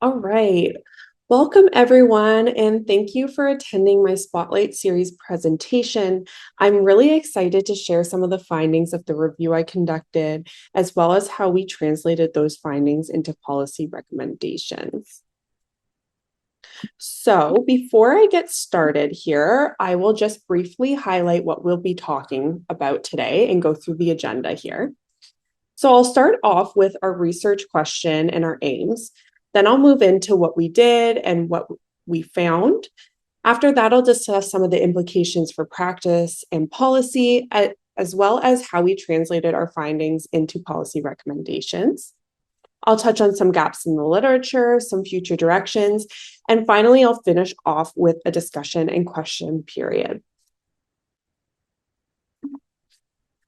All right. Welcome, everyone, and thank you for attending my Spotlight Series presentation. I'm really excited to share some of the findings of the review I conducted, as well as how we translated those findings into policy recommendations. So before I get started here, I will just briefly highlight what we'll be talking about today and go through the agenda here. So I'll start off with our research question and our aims. Then I'll move into what we did and what we found. After that, I'll discuss some of the implications for practice and policy, as well as how we translated our findings into policy recommendations. I'll touch on some gaps in the literature, some future directions, and finally, I'll finish off with a discussion and question period.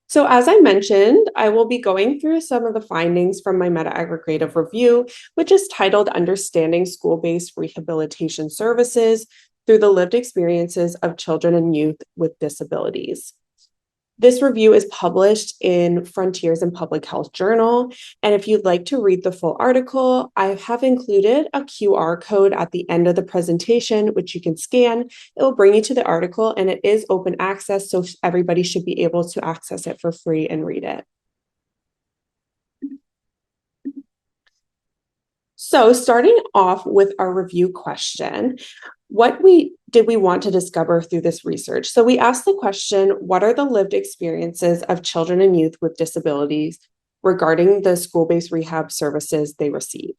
So as I mentioned, I will be going through some of the findings from my meta-aggregative review, which is titled Understanding School-Based Rehabilitation Services Through the Lived Experiences of Children and Youth with Disabilities. This review is published in Frontiers in Public Health Journal. And if you'd like to read the full article, I have included a QR code at the end of the presentation, which you can scan. It will bring you to the article, and it is open access, so everybody should be able to access it for free and read it. So starting off with our review question, did we want to discover through this research? So we asked the question, what are the lived experiences of children and youth with disabilities regarding the school-based rehab services they receive?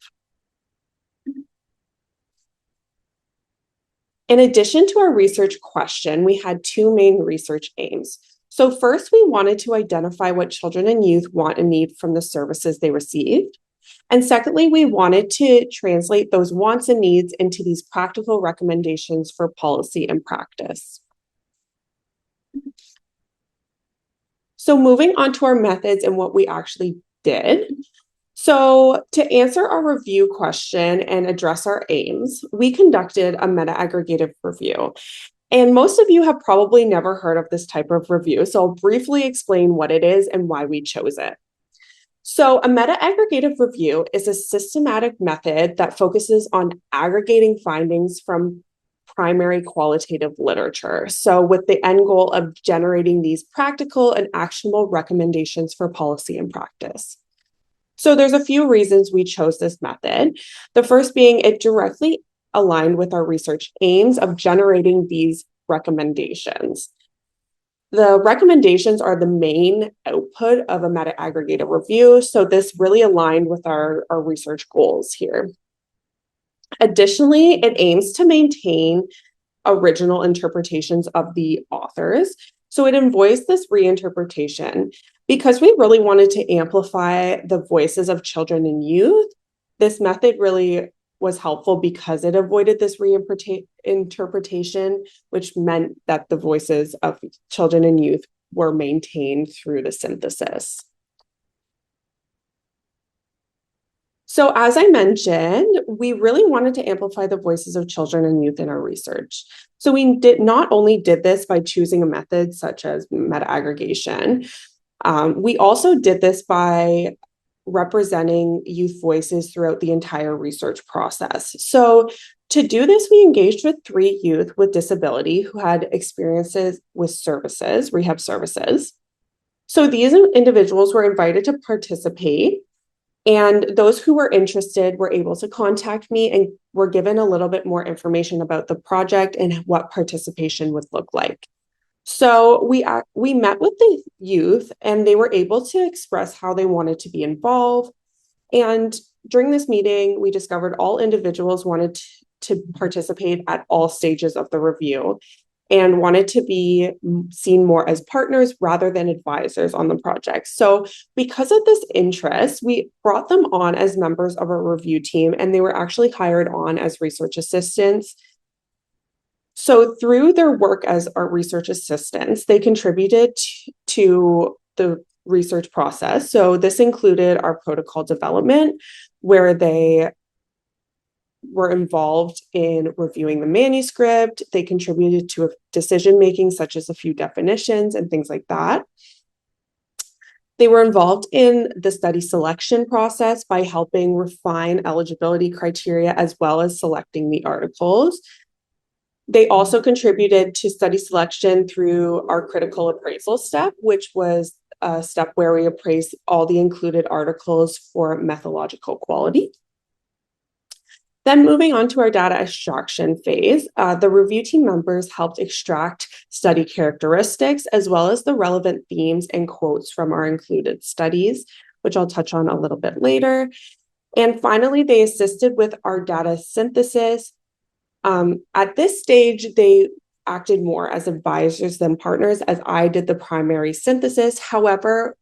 In addition to our research question, we had two main research aims. So first, we wanted to identify what children and youth want and need from the services they received. And secondly, we wanted to translate those wants and needs into these practical recommendations for policy and practice. So moving on to our methods and what we actually did. So to answer our review question and address our aims, we conducted a meta-aggregative review. And most of you have probably never heard of this type of review, so I'll briefly explain what it is and why we chose it. So a meta-aggregative review is a systematic method that focuses on aggregating findings from primary qualitative literature. So with the end goal of generating these practical and actionable recommendations for policy and practice. So there's a few reasons we chose this method. The first being it directly aligned with our research aims of generating these recommendations. The recommendations are the main output of a meta-aggregative review, so this really aligned with our research goals here. Additionally, it aims to maintain original interpretations of the authors, so it avoids this reinterpretation. Because we really wanted to amplify the voices of children and youth, this method really was helpful because it avoided this reinterpretation, which meant that the voices of children and youth were maintained through the synthesis. So as I mentioned, we really wanted to amplify the voices of children and youth in our research. So we not only did this by choosing a method such as meta-aggregation, we also did this by representing youth voices throughout the entire research process. So to do this, we engaged with 3 youth with disability who had experiences with services, rehab services. So these individuals were invited to participate, and those who were interested were able to contact me and were given a little bit more information about the project and what participation would look like. So we met with the youth, and they were able to express how they wanted to be involved. And during this meeting, we discovered all individuals wanted to participate at all stages of the review and wanted to be seen more as partners rather than advisors on the project. So because of this interest, we brought them on as members of our review team, and they were actually hired on as research assistants. So through their work as our research assistants, they contributed to the research process. So this included our protocol development, where they were involved in reviewing the manuscript. They contributed to decision-making, such as a few definitions and things like that. They were involved in the study selection process by helping refine eligibility criteria as well as selecting the articles. They also contributed to study selection through our critical appraisal step, which was a step where we appraised all the included articles for methodological quality. Then moving on to our data extraction phase, the review team members helped extract study characteristics as well as the relevant themes and quotes from our included studies, which I'll touch on a little bit later. And finally, they assisted with our data synthesis. At this stage, they acted more as advisors than partners, as I did the primary synthesis. However,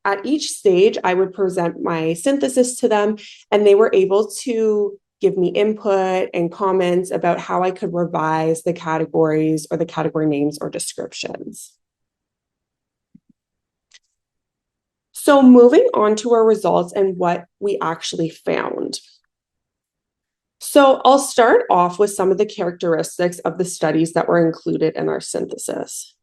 at each stage, I would present my synthesis to them, and they were able to give me input and comments about how I could revise the categories or the category names or descriptions. So moving on to our results and what we actually found. So I'll start off with some of the characteristics of the studies that were included in our synthesis.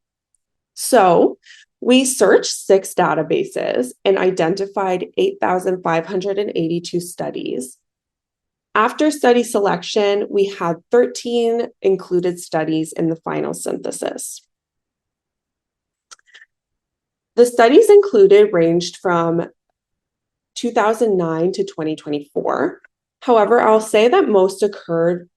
So we searched 6 databases and identified 8,582 studies. After study selection, we had 13 included studies in the final synthesis. The studies included ranged from 2009 to 2024. However, I'll say that most occurred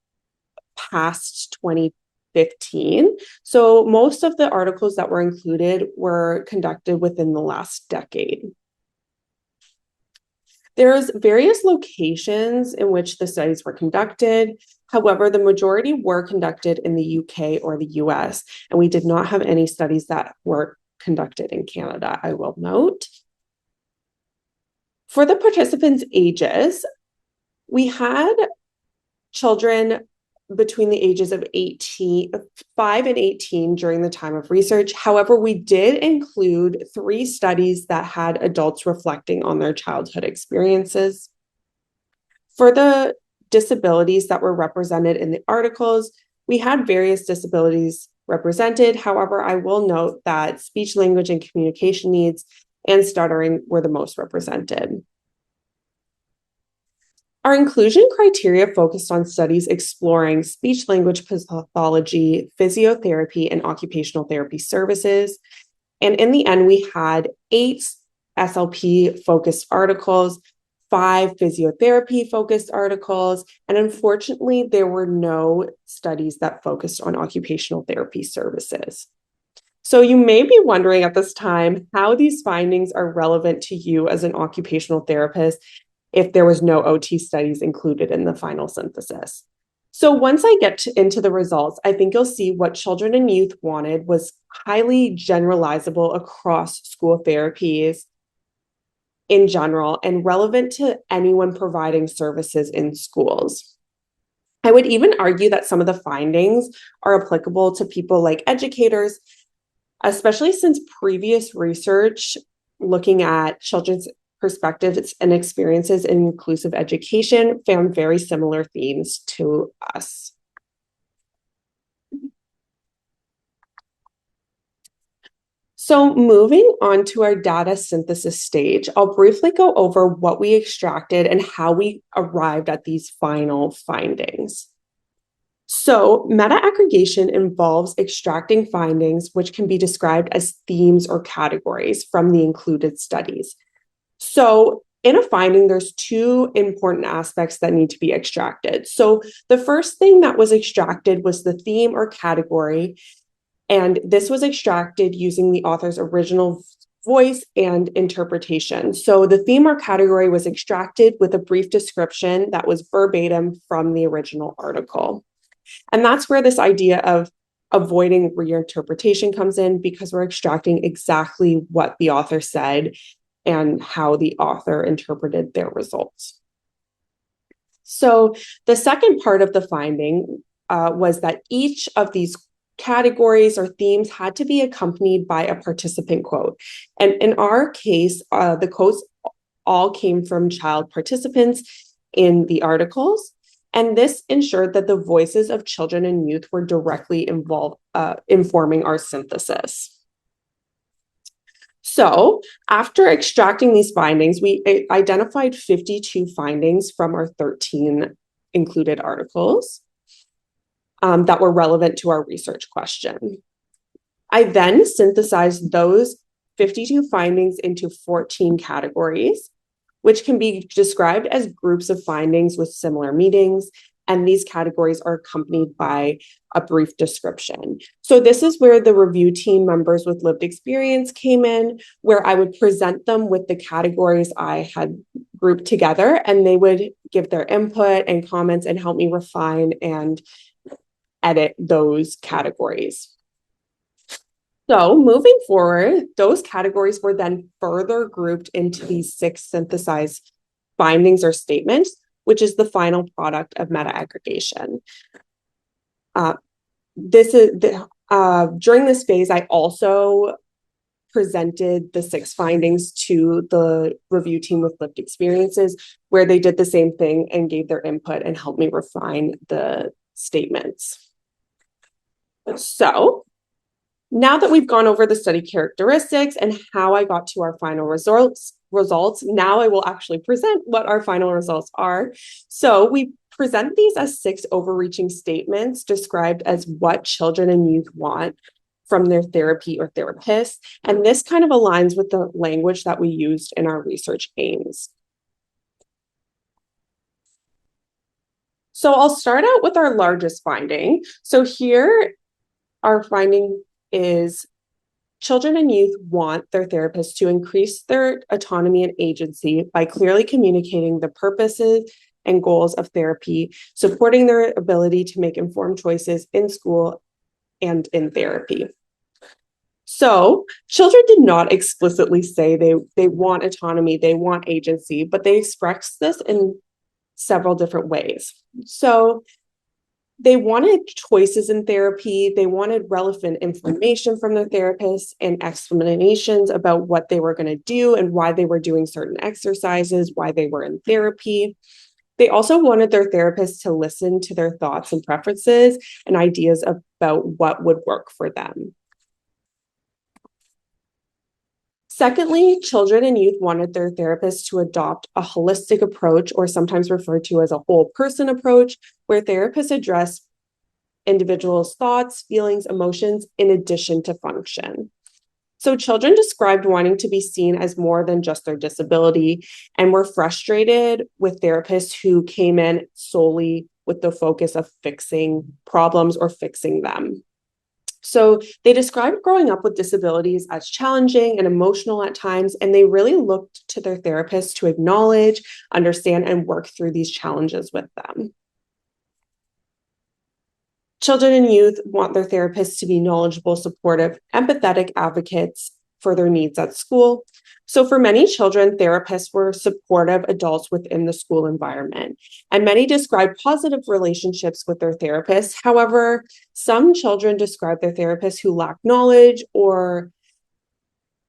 past 2015. So most of the articles that were included were conducted within the last decade. There's various locations in which the studies were conducted. However, the majority were conducted in the UK or the US, and we did not have any studies that were conducted in Canada, I will note. For the participants' ages, we had children between the ages of 5 and 18 during the time of research. However, we did include 3 studies that had adults reflecting on their childhood experiences. For the disabilities that were represented in the articles, we had various disabilities represented. However, I will note that speech, language, and communication needs and stuttering were the most represented. Our inclusion criteria focused on studies exploring speech language pathology, physiotherapy, and occupational therapy services. And in the end, we had 8 SLP-focused articles, 5 physiotherapy-focused articles, and unfortunately, there were no studies that focused on occupational therapy services. So you may be wondering at this time how these findings are relevant to you as an occupational therapist if there was no OT studies included in the final synthesis. So once I get into the results, I think you'll see what children and youth wanted was highly generalizable across school therapies in general and relevant to anyone providing services in schools. I would even argue that some of the findings are applicable to people like educators, especially since previous research looking at children's perspectives and experiences in inclusive education found very similar themes to us. So moving on to our data synthesis stage, I'll briefly go over what we extracted and how we arrived at these final findings. So meta-aggregation involves extracting findings which can be described as themes or categories from the included studies. So in a finding, there's 2 important aspects that need to be extracted. So the first thing that was extracted was the theme or category, and this was extracted using the author's original voice and interpretation. So the theme or category was extracted with a brief description that was verbatim from the original article. And that's where this idea of avoiding reinterpretation comes in, because we're extracting exactly what the author said and how the author interpreted their results. So the second part of the finding was that each of these categories or themes had to be accompanied by a participant quote. And in our case, the quotes all came from child participants in the articles. And this ensured that the voices of children and youth were directly involved, informing our synthesis. So after extracting these findings, we identified 52 findings from our 13 included articles that were relevant to our research question. I then synthesized those 52 findings into 14 categories, which can be described as groups of findings with similar meanings. And these categories are accompanied by a brief description. So this is where the review team members with lived experience came in, where I would present them with the categories I had grouped together, and they would give their input and comments and help me refine and edit those categories. So moving forward, those categories were then further grouped into these 6 synthesized findings or statements, which is the final product of meta-aggregation. During this phase, I also presented the 6 findings to the review team with lived experiences, where they did the same thing and gave their input and helped me refine the statements. So now that we've gone over the study characteristics and how I got to our final results, now I will actually present what our final results are. So we present these as 6 overreaching statements described as what children and youth want from their therapy or therapist. And this kind of aligns with the language that we used in our research aims. So I'll start out with our largest finding. So here, our finding is children and youth want their therapists to increase their autonomy and agency by clearly communicating the purposes and goals of therapy, supporting their ability to make informed choices in school and in therapy. So children did not explicitly say they want autonomy, they want agency, but they express this in several different ways. So they wanted choices in therapy. They wanted relevant information from their therapists and explanations about what they were going to do and why they were doing certain exercises, why they were in therapy. They also wanted their therapists to listen to their thoughts and preferences and ideas about what would work for them. Secondly, children and youth wanted their therapists to adopt a holistic approach, or sometimes referred to as a whole person approach, where therapists address individuals' thoughts, feelings, emotions, in addition to function. So children described wanting to be seen as more than just their disability and were frustrated with therapists who came in solely with the focus of fixing problems or fixing them. So they described growing up with disabilities as challenging and emotional at times, and they really looked to their therapists to acknowledge, understand, and work through these challenges with them. Children and youth want their therapists to be knowledgeable, supportive, empathetic advocates for their needs at school. So for many children, therapists were supportive adults within the school environment, and many described positive relationships with their therapists. However, some children described their therapists who lacked knowledge or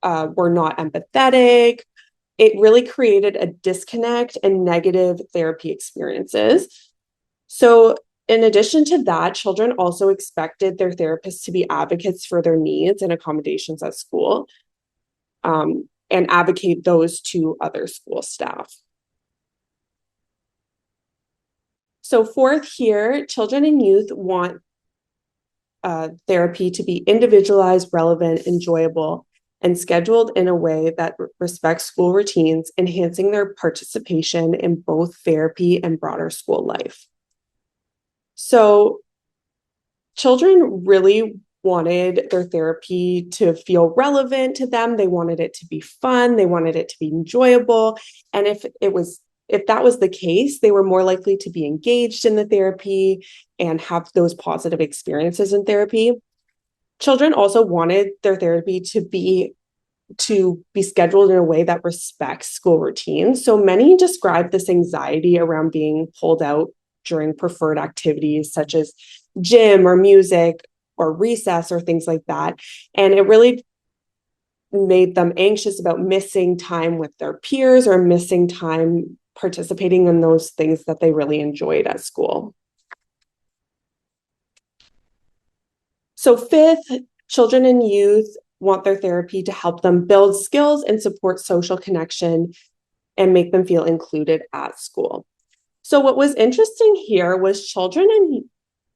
were not empathetic. It really created a disconnect and negative therapy experiences. So in addition to that, children also expected their therapists to be advocates for their needs and accommodations at school, and advocate those to other school staff. So fourth here, children and youth want therapy to be individualized, relevant, enjoyable, and scheduled in a way that respects school routines, enhancing their participation in both therapy and broader school life. So children really wanted their therapy to feel relevant to them. They wanted it to be fun. They wanted it to be enjoyable. And if that was the case, they were more likely to be engaged in the therapy and have those positive experiences in therapy. Children also wanted their therapy to be scheduled in a way that respects school routines. So many described this anxiety around being pulled out during preferred activities such as gym or music or recess or things like that. And it really made them anxious about missing time with their peers or missing time participating in those things that they really enjoyed at school. So fifth, children and youth want their therapy to help them build skills and support social connection and make them feel included at school. So what was interesting here was children and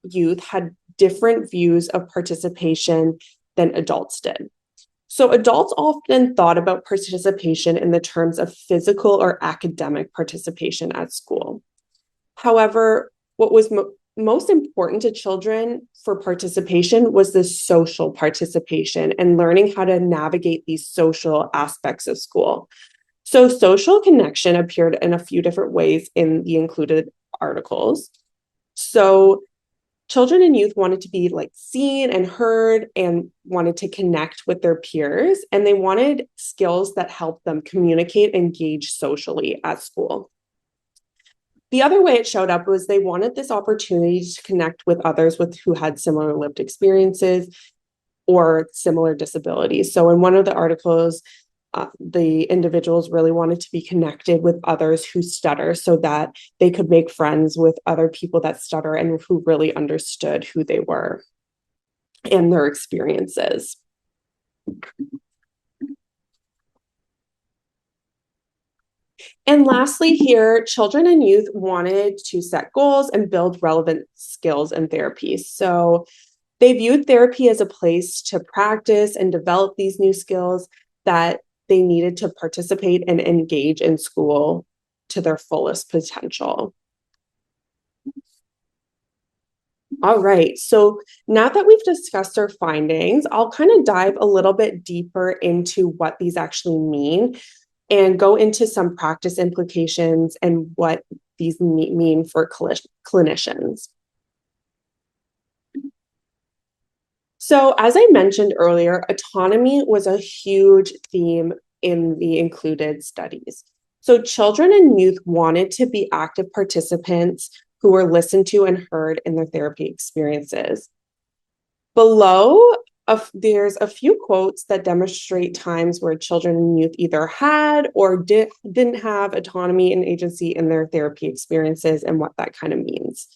youth had different views of participation than adults did. So adults often thought about participation in the terms of physical or academic participation at school. However, what was most important to children for participation was the social participation and learning how to navigate these social aspects of school. So social connection appeared in a few different ways in the included articles. So children and youth wanted to be like seen and heard and wanted to connect with their peers, and they wanted skills that helped them communicate and engage socially at school. The other way it showed up was they wanted this opportunity to connect with others who had similar lived experiences or similar disabilities. So in one of the articles, the individuals really wanted to be connected with others who stutter so that they could make friends with other people that stutter and who really understood who they were and their experiences. And lastly, here, children and youth wanted to set goals and build relevant skills in therapy. So they viewed therapy as a place to practice and develop these new skills that they needed to participate and engage in school to their fullest potential. All right, so now that we've discussed our findings, I'll kind of dive a little bit deeper into what these actually mean and go into some practice implications and what these mean for clinicians. So, as I mentioned earlier, autonomy was a huge theme in the included studies. So, children and youth wanted to be active participants who were listened to and heard in their therapy experiences. Below, there's a few quotes that demonstrate times where children and youth either had or didn't have autonomy and agency in their therapy experiences and what that kind of means.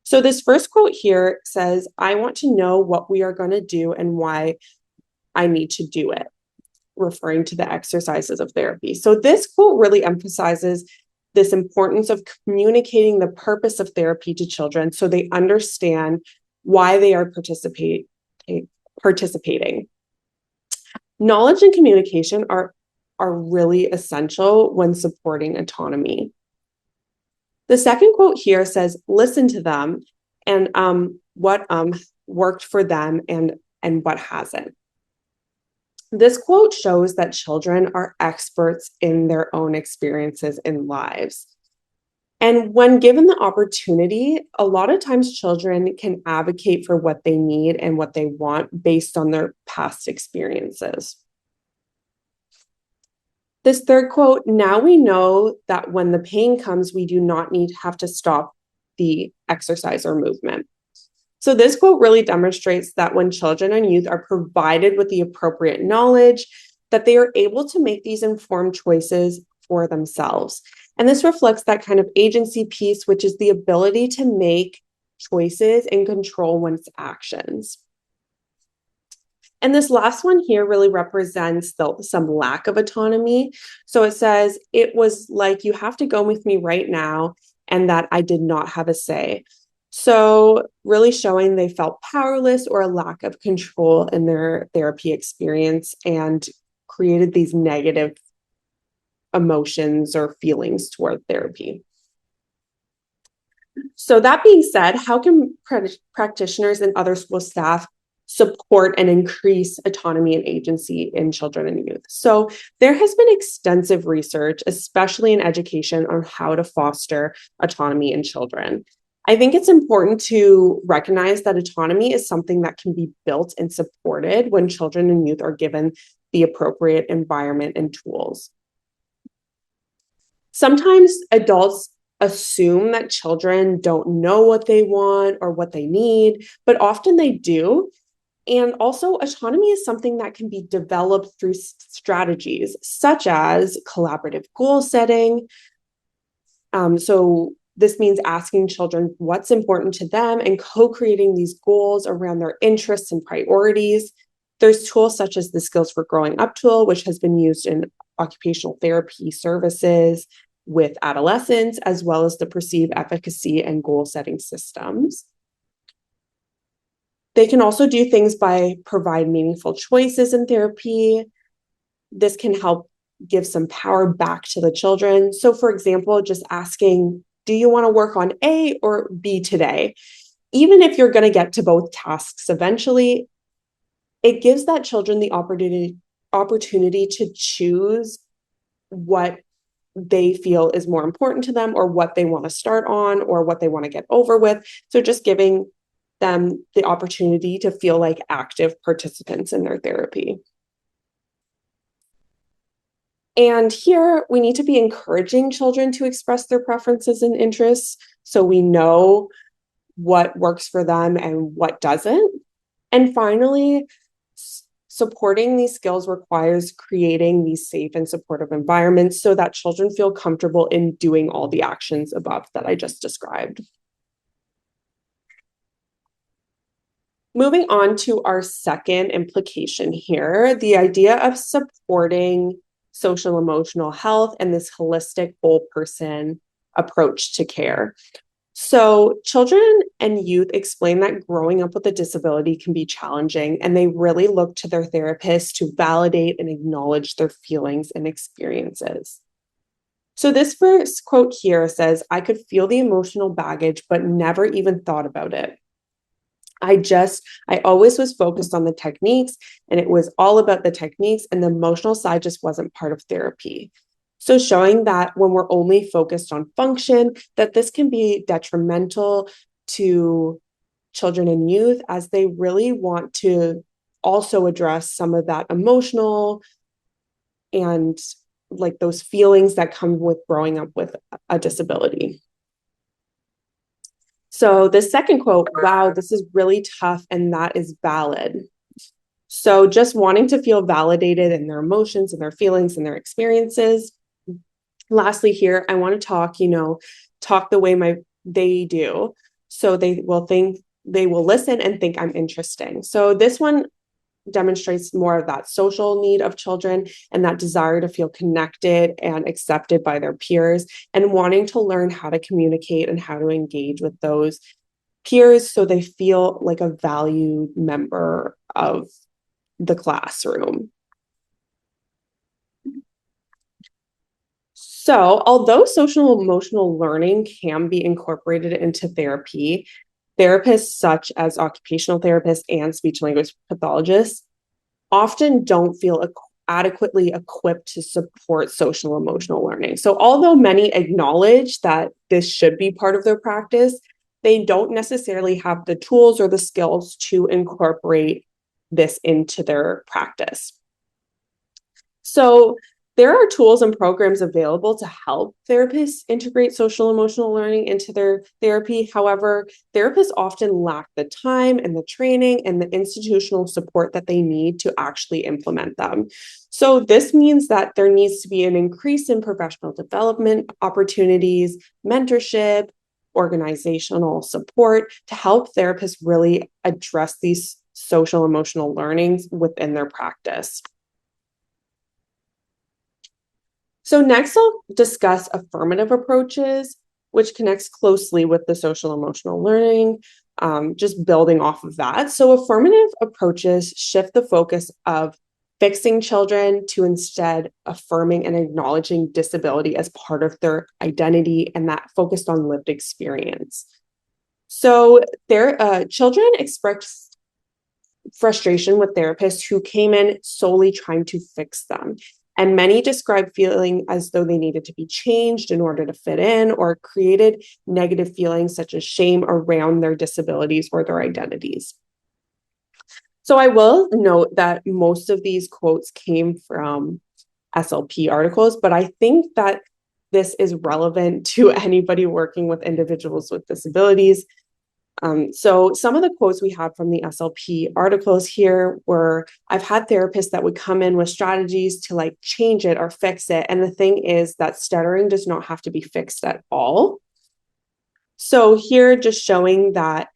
So this first quote here says, "I want to know what we are going to do and why I need to do it," referring to the exercises of therapy. So this quote really emphasizes this importance of communicating the purpose of therapy to children so they understand why they are participating. Knowledge and communication are really essential when supporting autonomy. The second quote here says, "Listen to them and what worked for them and what hasn't." This quote shows that children are experts in their own experiences in lives. And when given the opportunity, a lot of times children can advocate for what they need and what they want based on their past experiences. This third quote, "Now we know that when the pain comes, we do not have to stop the exercise or movement." So this quote really demonstrates that when children and youth are provided with the appropriate knowledge, that they are able to make these informed choices for themselves. And this reflects that kind of agency piece, which is the ability to make choices and control one's actions. And this last one here really represents some lack of autonomy. So it says, "It was like, you have to go with me right now," and that I did not have a say. So really showing they felt powerless or a lack of control in their therapy experience and created these negative emotions or feelings toward therapy. So that being said, how can practitioners and other school staff support and increase autonomy and agency in children and youth? So there has been extensive research, especially in education, on how to foster autonomy in children. I think it's important to recognize that autonomy is something that can be built and supported when children and youth are given the appropriate environment and tools. Sometimes adults assume that children don't know what they want or what they need, but often they do. And also, autonomy is something that can be developed through strategies such as collaborative goal setting. So this means asking children what's important to them and co-creating these goals around their interests and priorities. There's tools such as the Skills for Growing Up tool, which has been used in occupational therapy services with adolescents, as well as the perceived efficacy and goal setting systems. They can also do things by provide meaningful choices in therapy. This can help give some power back to the children. So, for example, just asking, do you want to work on A or B today? Even if you're going to get to both tasks eventually, it gives that children the opportunity to choose what they feel is more important to them, or what they want to start on, or what they want to get over with. So just giving them the opportunity to feel like active participants in their therapy. And here we need to be encouraging children to express their preferences and interests so we know what works for them and what doesn't. And finally, supporting these skills requires creating these safe and supportive environments so that children feel comfortable in doing all the actions above that I just described. Moving on to our second implication here, the idea of supporting social emotional health and this holistic whole person approach to care. So children and youth explain that growing up with a disability can be challenging, and they really look to their therapists to validate and acknowledge their feelings and experiences. So this first quote here says, "I could feel the emotional baggage, but never even thought about it. I always was focused on the techniques, and it was all about the techniques, and the emotional side just wasn't part of therapy." So showing that when we're only focused on function, that this can be detrimental to children and youth, as they really want to also address some of that emotional and like those feelings that come with growing up with a disability. So the second quote, "Wow, this is really tough, and that is valid." So just wanting to feel validated in their emotions and their feelings and their experiences. Lastly here, I want to talk the way they do. So they will listen and think I'm interesting. So this one demonstrates more of that social need of children and that desire to feel connected and accepted by their peers, and wanting to learn how to communicate and how to engage with those peers so they feel like a valued member of the classroom. So, although social emotional learning can be incorporated into therapy, therapists such as occupational therapists and speech language pathologists often don't feel adequately equipped to support social emotional learning. So, although many acknowledge that this should be part of their practice, they don't necessarily have the tools or the skills to incorporate this into their practice. So, there are tools and programs available to help therapists integrate social emotional learning into their therapy. However, therapists often lack the time and the training and the institutional support that they need to actually implement them. So this means that there needs to be an increase in professional development opportunities, mentorship, organizational support to help therapists really address these social emotional learnings within their practice. So next, I'll discuss affirmative approaches, which connects closely with the social emotional learning, just building off of that. So affirmative approaches shift the focus of fixing children to instead affirming and acknowledging disability as part of their identity, and that focused on lived experience. So their children express frustration with therapists who came in solely trying to fix them. And many described feeling as though they needed to be changed in order to fit in, or created negative feelings such as shame around their disabilities or their identities. So I will note that most of these quotes came from SLP articles, but I think that this is relevant to anybody working with individuals with disabilities. So some of the quotes we had from the SLP articles here were, "I've had therapists that would come in with strategies to like change it or fix it. And the thing is that stuttering does not have to be fixed at all." So here just showing that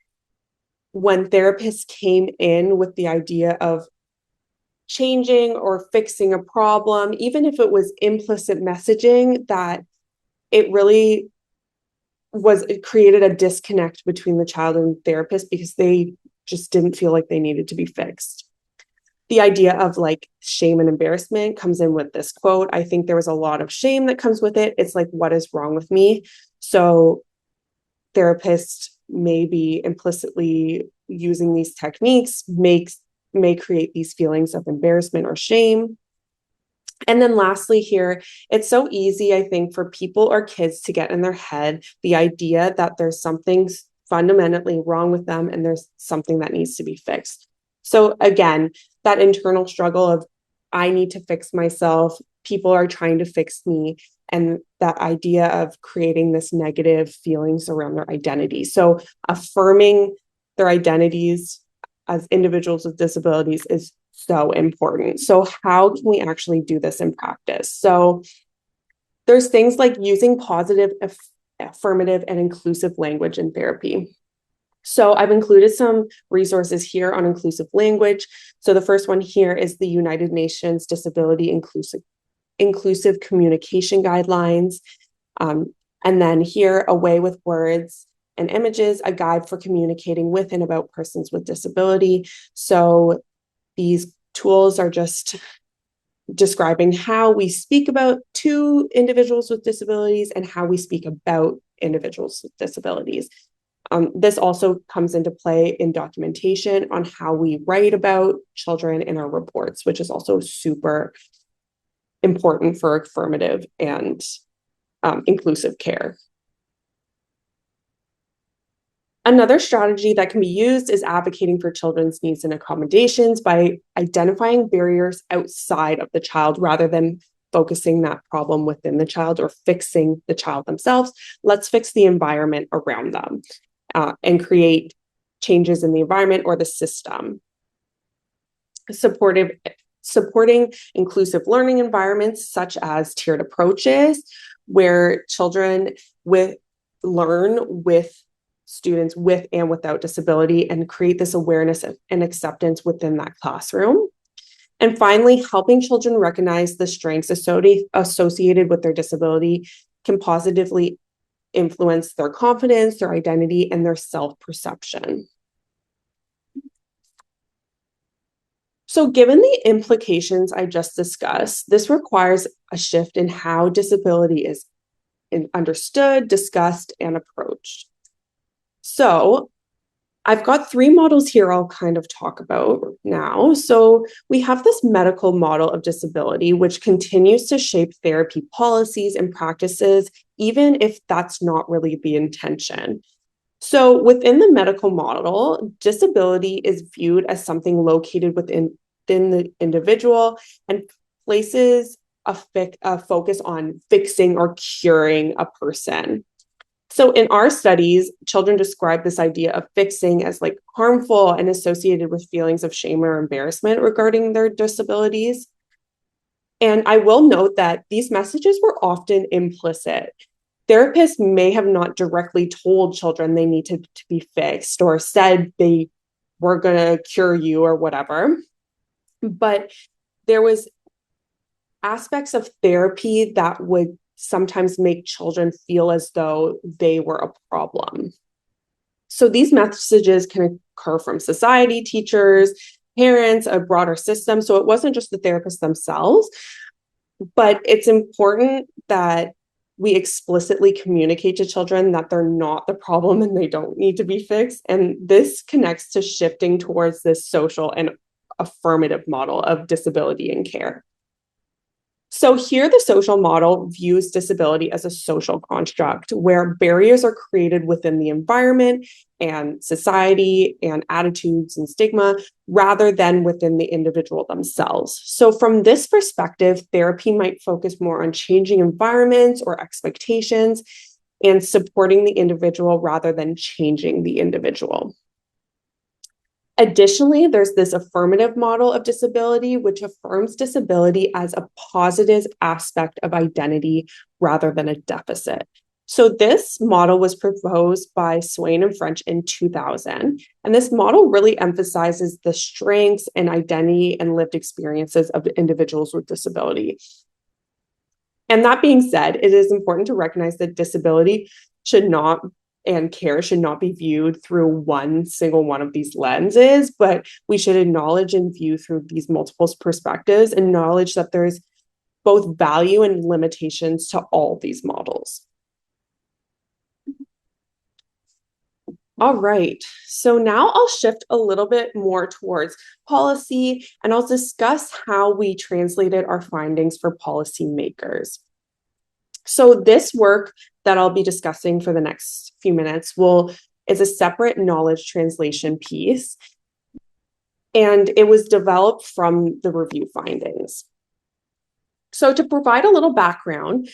when therapists came in with the idea of changing or fixing a problem, even if it was implicit messaging, that it really it created a disconnect between the child and therapist because they just didn't feel like they needed to be fixed. The idea of like shame and embarrassment comes in with this quote. I think there was a lot of shame that comes with it. It's like, what is wrong with me? So therapists may be implicitly using these techniques may create these feelings of embarrassment or shame. And then lastly here, it's so easy, I think, for people or kids to get in their head the idea that there's something fundamentally wrong with them and there's something that needs to be fixed. So again, that internal struggle of, I need to fix myself, people are trying to fix me, and that idea of creating this negative feelings around their identity. So affirming their identities as individuals with disabilities is so important. So how can we actually do this in practice? So there's things like using positive, affirmative, and inclusive language in therapy. So I've included some resources here on inclusive language. So the first one here is the United Nations Disability Inclusive Communication Guidelines. And then here, A Way with Words and Images, a guide for communicating with and about persons with disability. So these tools are just describing how we speak about to individuals with disabilities and how we speak about individuals with disabilities. This also comes into play in documentation on how we write about children in our reports, which is also super important for affirmative and inclusive care. Another strategy that can be used is advocating for children's needs and accommodations by identifying barriers outside of the child rather than focusing that problem within the child or fixing the child themselves. Let's fix the environment around them and create changes in the environment or the system. Supporting inclusive learning environments such as tiered approaches where children learn with students with and without disability and create this awareness and acceptance within that classroom. And finally, helping children recognize the strengths associated with their disability can positively influence their confidence, their identity, and their self-perception. So given the implications I just discussed, this requires a shift in how disability is understood, discussed, and approached. So I've got 3 models here I'll kind of talk about now. So we have this medical model of disability, which continues to shape therapy policies and practices, even if that's not really the intention. So within the medical model, disability is viewed as something located within the individual and places a focus on fixing or curing a person. So in our studies, children describe this idea of fixing as like harmful and associated with feelings of shame or embarrassment regarding their disabilities. And I will note that these messages were often implicit. Therapists may have not directly told children they need to be fixed or said they were going to cure you or whatever. But there was aspects of therapy that would sometimes make children feel as though they were a problem. So these messages can occur from society, teachers, parents, a broader system. So it wasn't just the therapists themselves, but it's important that we explicitly communicate to children that they're not the problem and they don't need to be fixed. And this connects to shifting towards this social and affirmative model of disability and care. So here the social model views disability as a social construct where barriers are created within the environment and society and attitudes and stigma rather than within the individual themselves. So from this perspective, therapy might focus more on changing environments or expectations and supporting the individual rather than changing the individual. Additionally, there's this affirmative model of disability, which affirms disability as a positive aspect of identity rather than a deficit. So this model was proposed by Swain and French in 2000. And this model really emphasizes the strengths and identity and lived experiences of individuals with disability. And that being said, it is important to recognize that disability should not and care should not be viewed through one single one of these lenses, but we should acknowledge and view through these multiple perspectives, and acknowledge that there's both value and limitations to all these models. All right, so now I'll shift a little bit more towards policy, and I'll discuss how we translated our findings for policymakers. So this work that I'll be discussing for the next few minutes is a separate knowledge translation piece, and it was developed from the review findings. So to provide a little background,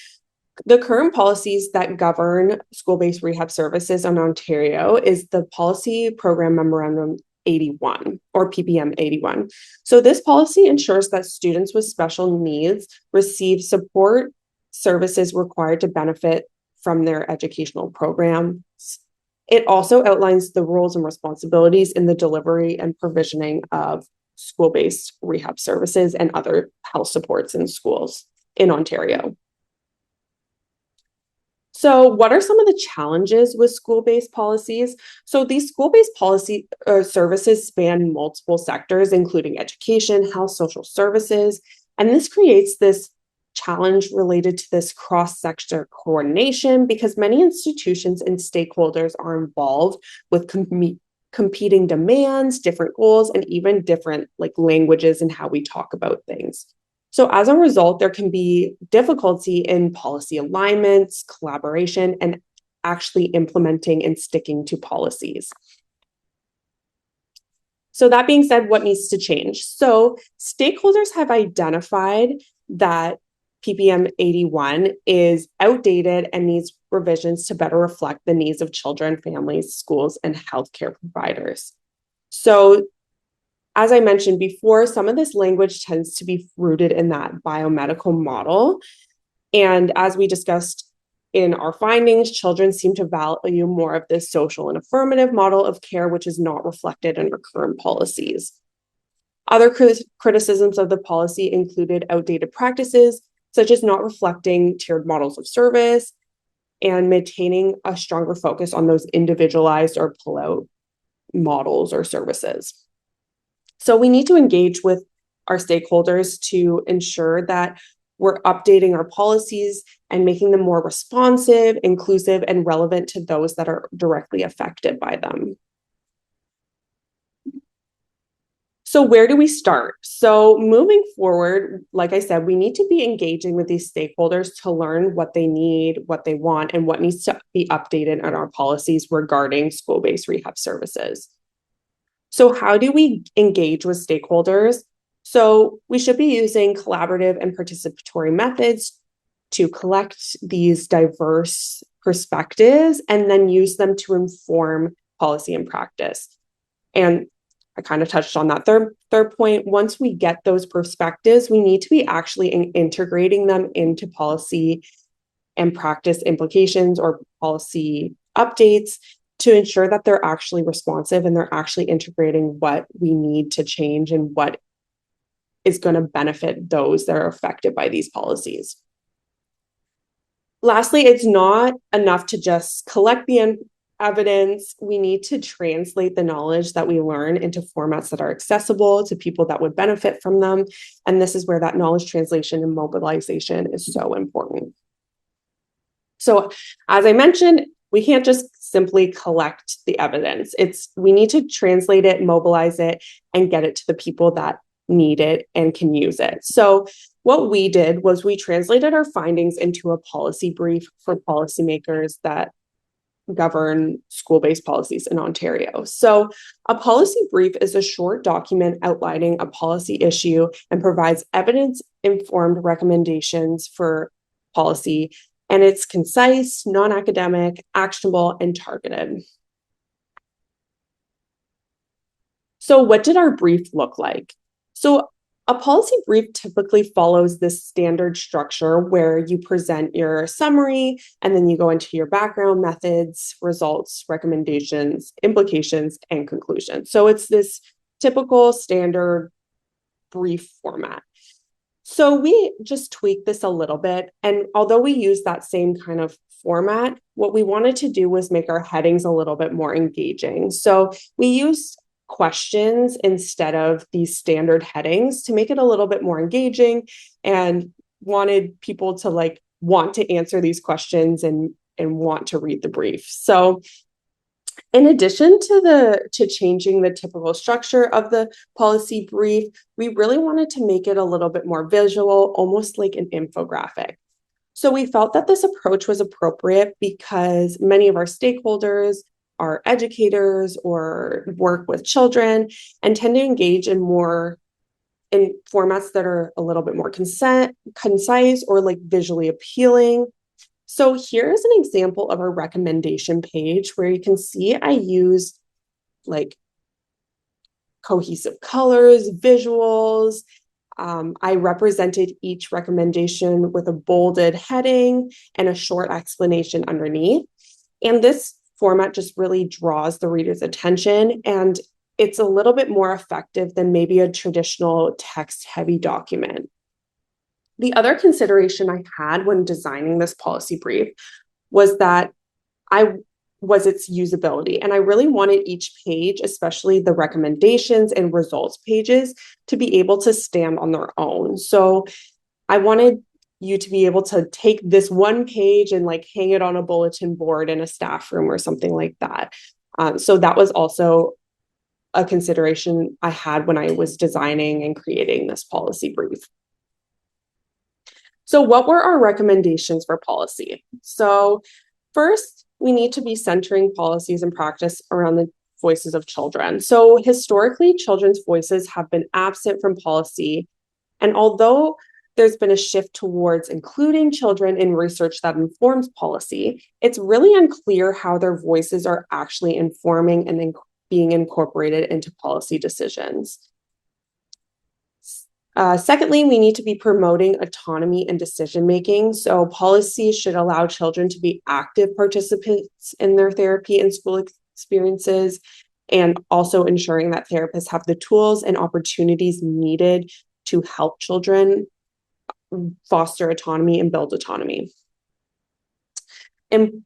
the current policies that govern school-based rehab services in Ontario is the Policy Program Memorandum 81, or PPM 81. So this policy ensures that students with special needs receive support services required to benefit from their educational programs. It also outlines the roles and responsibilities in the delivery and provisioning of school-based rehab services and other health supports in schools in Ontario. So what are some of the challenges with school-based policies? So these school-based policy services span multiple sectors, including education, health, social services, and this creates this challenge related to this cross-sector coordination because many institutions and stakeholders are involved with competing demands, different goals, and even different languages and how we talk about things. So as a result, there can be difficulty in policy alignments, collaboration, and actually implementing and sticking to policies. So that being said, what needs to change? So stakeholders have identified that PPM 81 is outdated and needs revisions to better reflect the needs of children, families, schools, and healthcare providers. So as I mentioned before, some of this language tends to be rooted in that biomedical model. And as we discussed in our findings, children seem to value more of this social and affirmative model of care, which is not reflected in our current policies. Other criticisms of the policy included outdated practices, such as not reflecting tiered models of service and maintaining a stronger focus on those individualized or pull-out models or services. So we need to engage with our stakeholders to ensure that we're updating our policies and making them more responsive, inclusive, and relevant to those that are directly affected by them. So where do we start? So moving forward, like I said, we need to be engaging with these stakeholders to learn what they need, what they want, and what needs to be updated in our policies regarding school-based rehab services. So how do we engage with stakeholders? So we should be using collaborative and participatory methods to collect these diverse perspectives and then use them to inform policy and practice. And I kind of touched on that third point. Once we get those perspectives, we need to be actually integrating them into policy and practice implications or policy updates to ensure that they're actually responsive and they're actually integrating what we need to change and what is going to benefit those that are affected by these policies. Lastly, it's not enough to just collect the evidence. We need to translate the knowledge that we learn into formats that are accessible to people that would benefit from them. And this is where that knowledge translation and mobilization is so important. So as I mentioned, we can't just simply collect the evidence. We need to translate it, mobilize it, and get it to the people that need it and can use it. So what we did was we translated our findings into a policy brief for policymakers that govern school-based policies in Ontario. So a policy brief is a short document outlining a policy issue and provides evidence-informed recommendations for policy. And it's concise, non-academic, actionable, and targeted. So what did our brief look like? So A policy brief typically follows this standard structure where you present your summary and then you go into your background, methods, results, recommendations, implications, and conclusions. So it's this typical standard brief format. So we just tweaked this a little bit. And although we use that same kind of format, what we wanted to do was make our headings a little bit more engaging. So we used questions instead of these standard headings to make it a little bit more engaging, and wanted people to want to answer these questions and want to read the brief. So in addition to changing the typical structure of the policy brief, we really wanted to make it a little bit more visual, almost like an infographic. So we felt that this approach was appropriate because many of our stakeholders are educators or work with children and tend to engage in formats that are a little bit more concise or like visually appealing. So here's an example of a recommendation page where you can see I use like cohesive colors, visuals. I represented each recommendation with a bolded heading and a short explanation underneath. And this format just really draws the reader's attention, and it's a little bit more effective than maybe a traditional text-heavy document. The other consideration I had when designing this policy brief was its usability. And I really wanted each page, especially the recommendations and results pages, to be able to stand on their own. So I wanted you to be able to take this one page and hang it on a bulletin board in a staff room or something like that. So that was also a consideration I had when I was designing and creating this policy brief. So what were our recommendations for policy? So first, we need to be centering policies and practice around the voices of children. So historically, children's voices have been absent from policy. And although there's been a shift towards including children in research that informs policy, it's really unclear how their voices are actually informing and being incorporated into policy decisions. Secondly, we need to be promoting autonomy and decision-making. So policies should allow children to be active participants in their therapy and school experiences, and also ensuring that therapists have the tools and opportunities needed to help children foster autonomy and build autonomy. And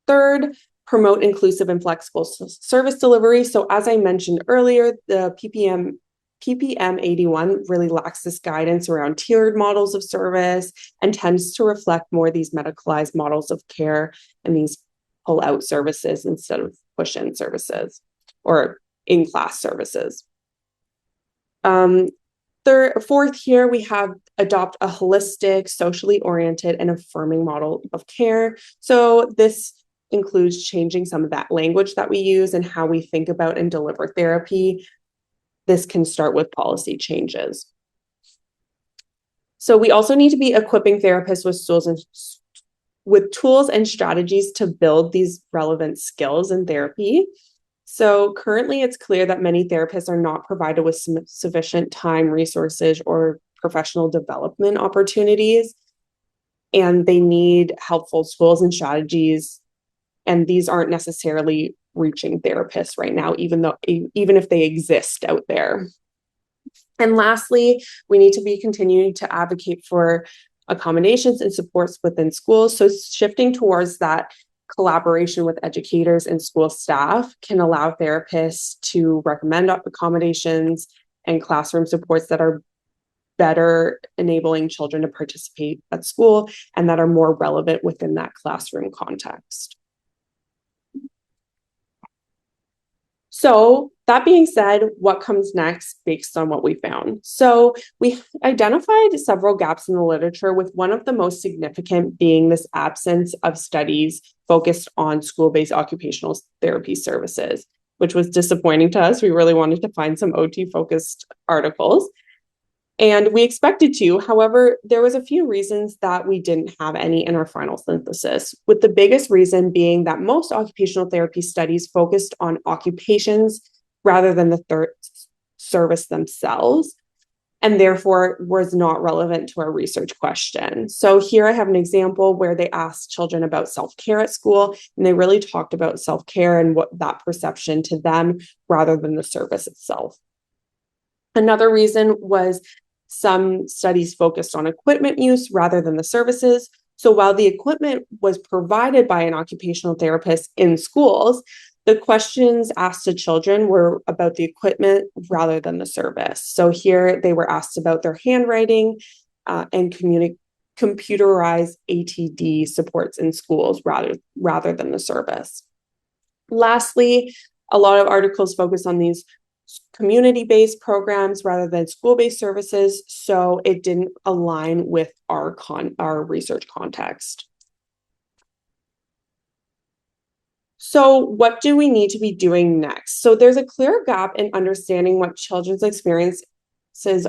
third, promote inclusive and flexible service delivery. So as I mentioned earlier, the PPM 81 really lacks this guidance around tiered models of service and tends to reflect more of these medicalized models of care and these pull-out services instead of push-in services or in-class services. Fourth, here we have adopt a holistic, socially oriented, and affirming model of care. So this includes changing some of that language that we use and how we think about and deliver therapy. This can start with policy changes. So we also need to be equipping therapists with tools and strategies to build these relevant skills in therapy. So currently it's clear that many therapists are not provided with sufficient time, resources, or professional development opportunities, and they need helpful tools and strategies, and these aren't necessarily reaching therapists right now, even if they exist out there. And lastly, we need to be continuing to advocate for accommodations and supports within schools. So shifting towards that collaboration with educators and school staff can allow therapists to recommend accommodations and classroom supports that are better enabling children to participate at school and that are more relevant within that classroom context. So that being said, what comes next based on what we found? So we identified several gaps in the literature, with one of the most significant being this absence of studies focused on school-based occupational therapy services, which was disappointing to us. We really wanted to find some OT-focused articles. And we expected to. However, there was a few reasons that we didn't have any in our final synthesis, with the biggest reason being that most occupational therapy studies focused on occupations rather than the service themselves. and therefore was not relevant to our research question. So here I have an example where they asked children about self-care at school, and they really talked about self-care and what that perception to them rather than the service itself. Another reason was some studies focused on equipment use rather than the services. So while the equipment was provided by an occupational therapist in schools, the questions asked to children were about the equipment rather than the service. So here they were asked about their handwriting and computerized ATD supports in schools rather than the service. Lastly, a lot of articles focus on these community-based programs rather than school-based services, so it didn't align with our research context. So what do we need to be doing next? So there's a clear gap in understanding what children's experiences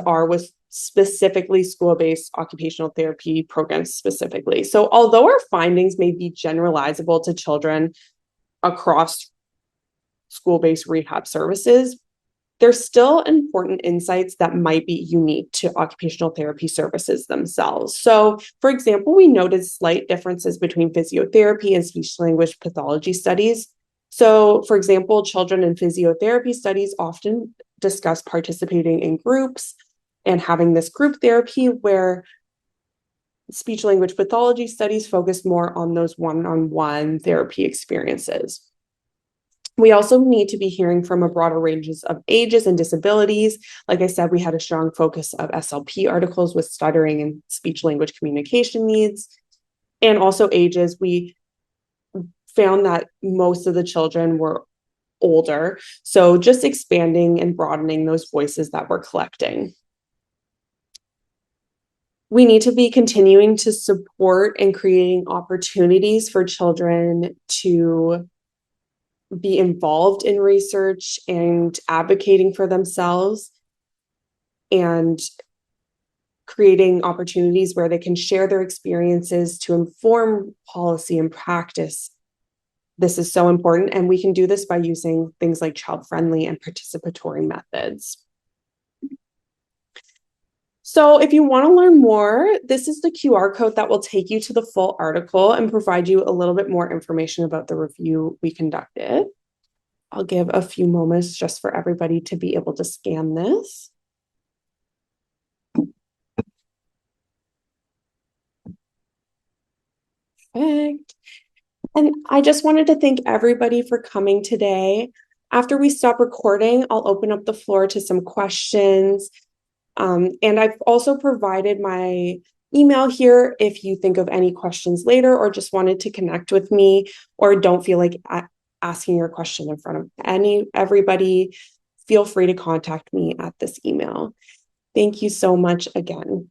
are with specifically school-based occupational therapy programs specifically. So although our findings may be generalizable to children across school-based rehab services, there's still important insights that might be unique to occupational therapy services themselves. So, for example, we noted slight differences between physiotherapy and speech-language pathology studies. So, for example, children in physiotherapy studies often discuss participating in groups and having this group therapy, where speech-language pathology studies focus more on those one-on-one therapy experiences. We also need to be hearing from a broader ranges of ages and disabilities. Like I said, we had a strong focus of SLP articles with stuttering and speech language communication needs. And also ages, we found that most of the children were older. So just expanding and broadening those voices that we're collecting. We need to be continuing to support and creating opportunities for children to be involved in research and advocating for themselves, and creating opportunities where they can share their experiences to inform policy and practice. This is so important, and we can do this by using things like child-friendly and participatory methods. So if you want to learn more, this is the QR code that will take you to the full article and provide you a little bit more information about the review we conducted. I'll give a few moments just for everybody to be able to scan this. Perfect. And I just wanted to thank everybody for coming today. After we stop recording, I'll open up the floor to some questions. And I've also provided my email here if you think of any questions later or just wanted to connect with me or don't feel like asking your question in front of everybody. Feel free to contact me at this email. Thank you so much again.